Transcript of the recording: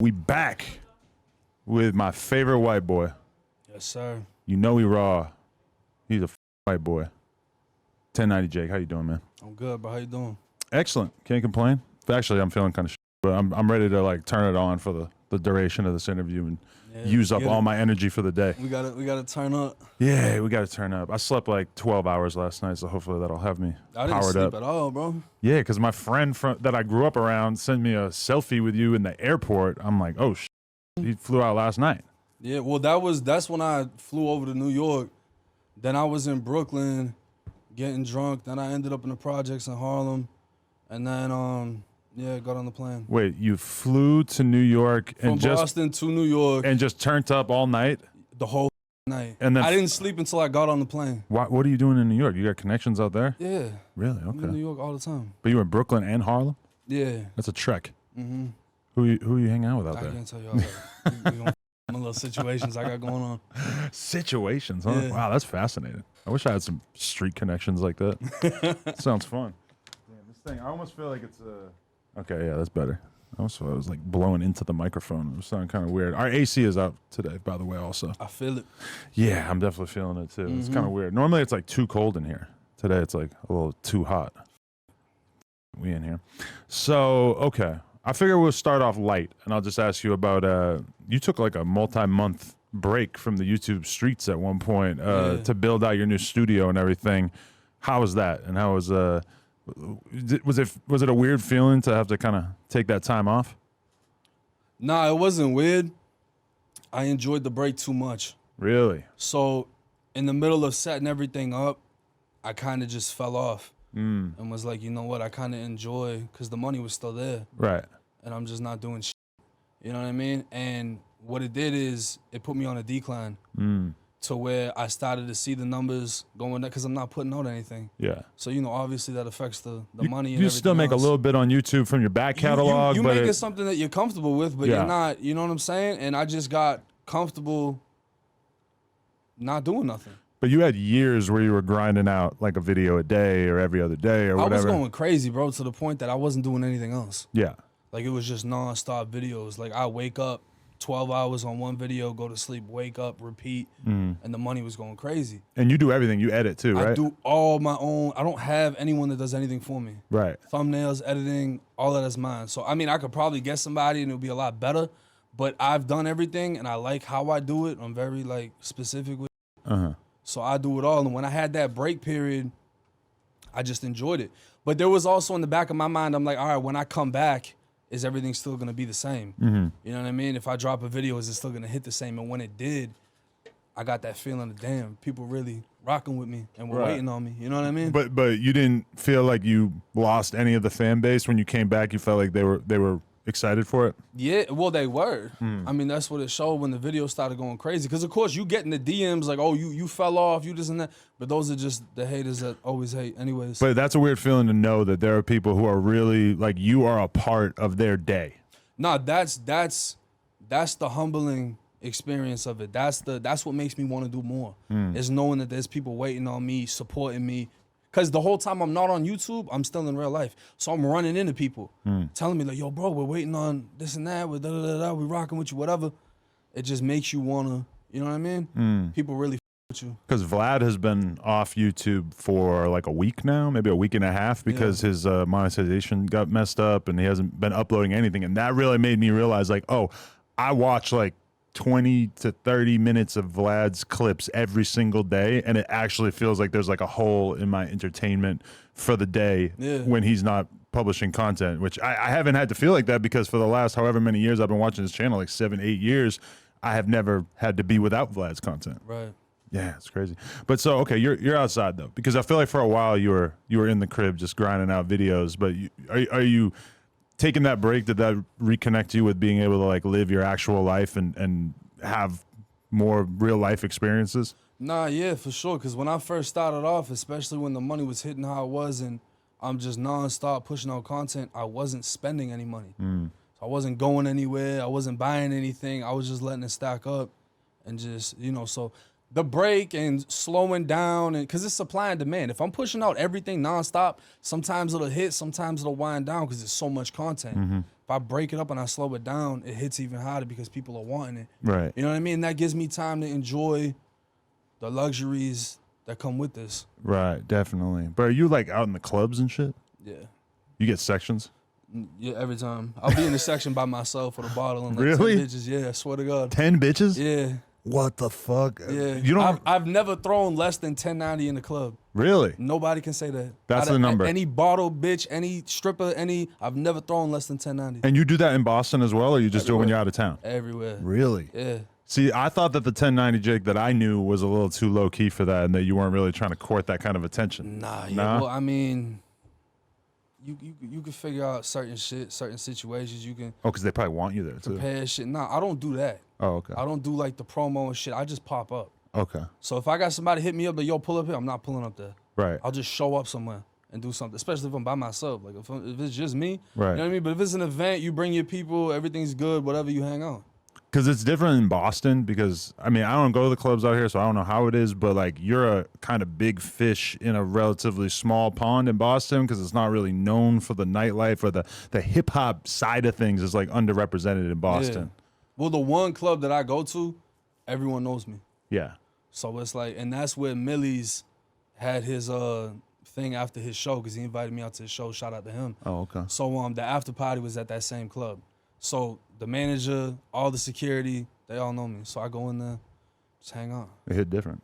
We back with my favorite white boy. Yes, sir. You know he raw. He's a white boy. 1090 Jake, how you doing, man? I'm good, bro. How you doing? Excellent. Can't complain. Actually, I'm feeling kind of but I'm ready to like turn it on for the duration of this interview and use up all my energy for the day. We gotta turn up. Yeah, we got to turn up. I slept like 12 hours last night, so hopefully that'll have me I didn't powered sleep up. at all, bro. Yeah, because my friend that I grew up around sent me a selfie with you in the airport. I'm like, oh, he flew out last night. Yeah, well, that's when I flew over to New York. Then I was in Brooklyn getting drunk. Then I ended up in the projects in Harlem. And then, got on the plane. Wait, you flew to New York From Boston to New York. And just turned up all night? The whole night. And then I didn't sleep until I got on the plane. What are you doing in New York? You got connections out there? Yeah. Really? I'm Okay. in New York all the time. But you were in Brooklyn and Harlem? Yeah. That's a trek. Mm-hmm. Who are you hanging out with out I there? can't tell you all that. We gonna my little situations I got going on. Situations, huh? Yeah. Wow, that's fascinating. I wish I had some street connections like that. Sounds fun. Damn, this thing, I almost feel like it's a... Okay, yeah, that's better. I almost felt it was like blowing into the microphone. It was sounding kind of weird. Our AC is out today, by the way, also. I feel it. Yeah, I'm definitely feeling it too. It's kind of weird. Normally it's like too cold in here. Today it's like a little too hot. We in here. So, okay. I figure we'll start off light, and I'll just ask you about, you took like a multi-month break from the YouTube streets at one point to build out your new studio and everything. How was that? And how was it a weird feeling to have to kind of take that time off? Nah, it wasn't weird. I enjoyed the break too much. Really? So in the middle of setting everything up, I kind of just fell off and was like, you know what? I kind of enjoy because the money was still there. Right. And I'm just not doing shit. You know what I mean? And what it did is it put me on a decline to where I started to see the numbers going up because I'm not putting out anything. Yeah. So, you know, obviously that affects the money and everything. You still make else. a little bit on YouTube from your back catalog. You but make it something that you're comfortable with, but Yeah. you're not, you know what I'm saying? And I just got comfortable not doing nothing. But you had years where you were grinding out like a video a day or every other day or whatever. I was going crazy, bro, to the point that I wasn't doing anything else. Yeah. Like, it was just nonstop videos. Like, I wake up 12 hours on one video, go to sleep, wake up, repeat, and the money was going crazy. And you do everything. You edit too, right? I do all my own. I don't have anyone that does anything for me. Right. Thumbnails, editing, all of that's mine. So, I mean, I could probably get somebody and it would be a lot better, but I've done everything and I like how I do it. I'm very, like, specific with it. So I do it all. And when I had that break period, I just enjoyed it. But there was also in the back of my mind, I'm like, all right, when I come back, is everything still going to be the same? You know what I mean? If I drop a video, is it still going to hit the same? And when it did, I got that feeling of, damn, people really rocking with me and were waiting on me. You know what I mean? But you didn't feel like you lost any of the fan base when you came back? You felt like they were excited for it? Yeah, well, they were. I mean, that's what it showed when the video started going crazy. Because, of course, you get in the DMs like, oh, you fell off, you this and that. But those are just the haters that always hate anyways. But that's a weird feeling to know that there are people who are really, like, you are a part of their day. Nah, that's the humbling experience of it. That's what makes me want to do more. Is knowing that there's people waiting on me, supporting me. Because the whole time I'm not on YouTube, I'm still in real life. So I'm running into people telling me, like, yo, bro, we're waiting on this and that. We're we rocking with you, whatever. It just makes you want to, you know what I mean? People really with you. Because Vlad has been off YouTube for like a week now, maybe a week and a half, because his monetization got messed up and he hasn't been uploading anything. And that really made me realize, like, oh, I watch like 20 to 30 minutes of Vlad's clips every single day, and it actually feels like there's like a hole in my entertainment for the day when he's not publishing content, which I haven't had to feel like that because for the last however many years I've been watching his channel, like 7, 8 years, I have never had to be without Vlad's content. Right. Yeah, it's crazy. But so, okay, you're outside though, because I feel like for a while you were in the crib just grinding out videos, but are you taking that break, did that reconnect you with being able to like live your actual life and have more real life experiences? Nah, yeah, for sure. Because when I first started off, especially when the money was hitting how it was and I'm just nonstop pushing out content, I wasn't spending any money. So I wasn't going anywhere. I wasn't buying anything. I was just letting it stack up and just, you know, so the break and slowing down, and because it's supply and demand. If I'm pushing out everything nonstop, sometimes it'll hit, sometimes it'll wind down because it's so much content. If I break it up and I slow it down, it hits even harder because people are wanting it. Right. You know what I mean? That gives me time to enjoy the luxuries that come with this. Right, definitely. But are you like out in the clubs and shit? Yeah. You get sections? Yeah, every time. I'll be in the section by myself with a bottle and like Really? 10 bitches. Yeah, I swear to God. 10 bitches? Yeah. What the fuck? Yeah. You don't I've never thrown less than 10.90 in the club. really? Nobody can say that. That's the number. Any bottle bitch, any stripper, I've never thrown less than 10.90. And you do that in Boston as well, or you just do it when you're out of town? Everywhere. Really? Yeah. See, I thought that the 1090 jig that I knew was a little too low key for that, and that you weren't really trying to court that kind of attention. Nah. Nah? Well, I mean, you can figure out certain shit, certain situations. You can Oh, because they probably want you there too. prepare shit. Nah, I don't do that. Oh, okay. I don't do like the promo and shit. I just pop up. Okay. So if I got somebody hit me up, like, yo, pull up here, I'm not pulling up there. Right. I'll just show up somewhere and do something, especially if I'm by myself. Like if it's just me, Right. you know what I mean? But if it's an event, you bring your people, everything's good, whatever, you hang out. Because it's different in Boston. Because I mean, I don't go to the clubs out here, so I don't know how it is. But like, you're a kind of big fish in a relatively small pond in Boston, because it's not really known for the nightlife, or the hip hop side of things is like underrepresented in Boston. Yeah. Well, the one club that I go to, everyone knows me. Yeah. So it's like, and that's where Millie's had his thing after his show, because he invited me out to his show. Shout out to him. Oh, okay. So the after party was at that same club. So the manager, all the security, they all know me. So I go in there, just hang out. It hit different.